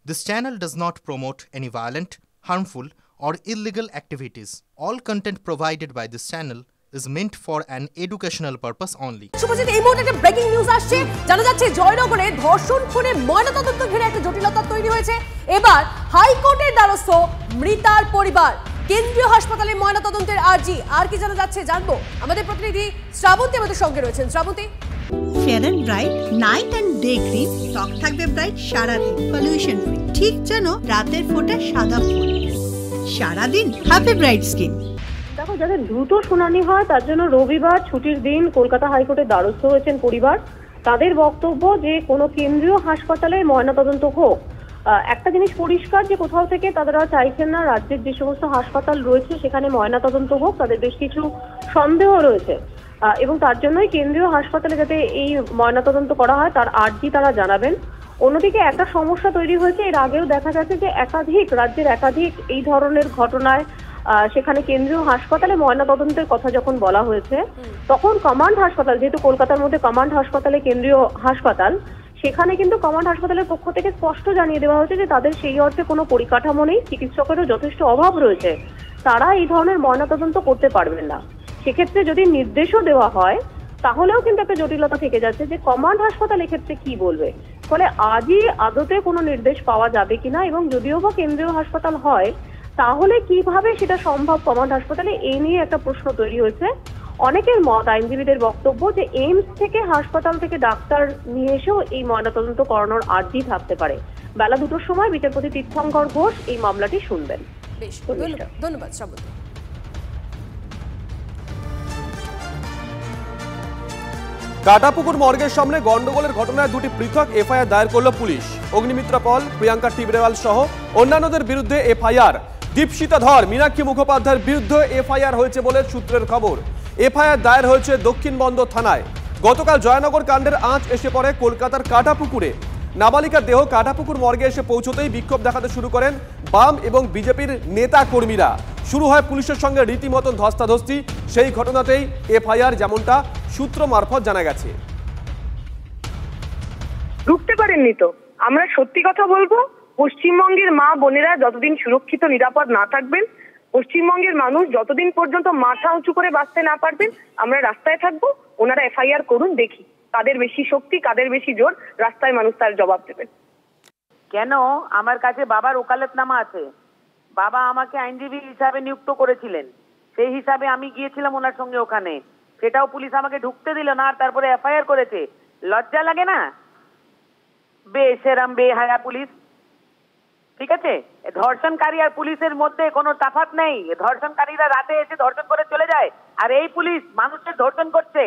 This channel does not promote any violent, harmful, or illegal activities. All content provided by this channel is meant for an educational purpose only. Subhajit, এই মুহূর্তে একটা breaking news আসছে। জানা যাচ্ছে জয়নগরে ধর্ষণ খুনে ময়নাতদন্ত ঘিরে একটা জটিলতা তৈরি হয়েছে। এবার হাইকোর্টের দ্বারস্থ মৃতার পরিবার। কেন্দ্রীয় হাসপাতালে ময়নাতদন্তের আর্জি। আর কি জানা যাচ্ছে জানবো। আমাদের প্রতিনিধি শ্রাবন্তী আমাদের সঙ্গে রয়েছেন। Srabanti, fair and bright night and day cream ত্বক থাকবে ব্রাইট সারাদিন, পলিউশন ফ্রি, ঠিক যেন রাতের ফোঁটা সাদা ফুল। সারাদিন হ্যাপি ব্রাইট স্কিন। দেখো, যাদের দ্রুত শুনানি হয় তার জন্য রবিবার ছুটির দিন কলকাতা হাইকোর্টের দ্বারস্থ হয়েছেন পরিবার। তাদের বক্তব্য যে কোনো কেন্দ্রীয় হাসপাতালে ময়নাতদন্ত হোক। একটা জিনিস পরিষ্কার যে কোথাও থেকে তারা চাইছেন না রাজ্যের যে সমস্ত হাসপাতাল রয়েছে সেখানে ময়নাতদন্ত হোক। তাদের বেশ কিছু সন্দেহ রয়েছে এবং তার জন্যই কেন্দ্রীয় হাসপাতালে যাতে এই ময়নাতদন্ত করা হয় তার আর্জি তারা জানাবেন। অন্যদিকে একটা সমস্যা তৈরি হয়েছে, এর আগেও দেখা গেছে যে রাজ্যের একাধিক এই ধরনের ঘটনায় সেখানে কেন্দ্রীয় হাসপাতালে ময়নাতদন্তের কথা যখন বলা হয়েছে তখন কমান্ড হাসপাতাল, যেহেতু কলকাতার মধ্যে কমান্ড হাসপাতালে কেন্দ্রীয় হাসপাতাল, সেখানে কিন্তু কমান্ড হাসপাতালের পক্ষ থেকে স্পষ্ট জানিয়ে দেওয়া হয়েছে যে তাদের সেই অর্থে কোনো পরিকাঠামো নেই, চিকিৎসকেরও যথেষ্ট অভাব রয়েছে, তারা এই ধরনের ময়নাতদন্ত করতে পারবেন না। সেক্ষেত্রে যদি নির্দেশও দেওয়া হয় তাহলেও কিন্তু একটা জটিলতা থেকে যাচ্ছে যে কমান্ড হাসপাতাল এক্ষেত্রে কি বলবে। ফলে আজই আদতে কোনো নির্দেশ পাওয়া যাবে কিনা এবং যদিও বা কেন্দ্রীয় হাসপাতাল হয় তাহলে কিভাবে সেটা সম্ভব কমান্ড হাসপাতালে, এই নিয়ে একটা প্রশ্ন তৈরি হয়েছে। অনেকের মত, আইনজীবীদের বক্তব্য যে এইমস থেকে হাসপাতাল থেকে ডাক্তার নিয়ে এসেও এই ময়নাতদন্ত করানোর আর্জি থাকতে পারে। বেলা 2টোর সময় বিচারপতি তীর্থঙ্কর ঘোষ এই মামলাটি শুনবেন। বেশ, ধন্যবাদ শ্রাবন্তী। কাটাপুকুর মর্গের সামনে গন্ডগোলের ঘটনায় দুটি পৃথক এফআইআর দায়ের করল পুলিশ। অগ্নিমিত্রা পল, প্রিয়াঙ্কা টিবরেওয়াল সহ অন্যান্যদের বিরুদ্ধে এফআইআর। দীপশিতা ধর, মীনাক্ষী মুখোপাধ্যায়ের বিরুদ্ধে এফআইআর হয়েছে বলে সূত্রের খবর। এফআইআর দায়ের হয়েছে দক্ষিণ বন্দর থানায়। গতকাল জয়নগর কাণ্ডের আঁচ এসে পড়ে কলকাতার কাটাপুকুরে। নাবালিকার দেহ কাটাপুকুর মর্গে এসে পৌঁছতেই বিক্ষোভ দেখাতে শুরু করেন বাম এবং বিজেপির নেতা কর্মীরা। শুরু হয় পুলিশের সঙ্গে রীতিমতন ধস্তাধস্তি। সেই ঘটনাতেই এফআইআর, যেমনটা সূত্র মারফত জানা গেছে। ঢুকতে পারেননি তো। আমরা সত্যি কথা বলবো, পশ্চিমবঙ্গের মা বোনেরা যতদিন সুরক্ষিত নিরাপদ না থাকবেন, পশ্চিমবঙ্গের মানুষ যতদিন পর্যন্ত মাথা উঁচু করে বাঁচতে না পারবেন, আমরা রাস্তায় থাকবো। ওনারা এফআইআর করুন, দেখি কাদের বেশি শক্তি, কাদের বেশি জোর, রাস্তায় মানুষ তার জবাব দেবেন। কেন? আমার কাছে বাবার ওকালতনামা আছে। বাবা আমাকে আইনজীবী হিসাবে নিযুক্ত করেছিলেন, সেই হিসাবে আমি গিয়েছিলাম ওনার সঙ্গে ওখানে। সেটাও পুলিশ আমাকে ঢুকতে দিল না, আর তারপরে এফআইআর করেছে। লজ্জা লাগে না? বেশরম বেহায়া পুলিশ। ঠিক আছে, ধর্ষণকারী আর পুলিশের মধ্যে কোনো তফাৎ নেই। ধর্ষণকারীরা রাতে এসে ধর্ষণ করে চলে যায়, আর এই পুলিশ মানুষকে ধর্ষণ করছে।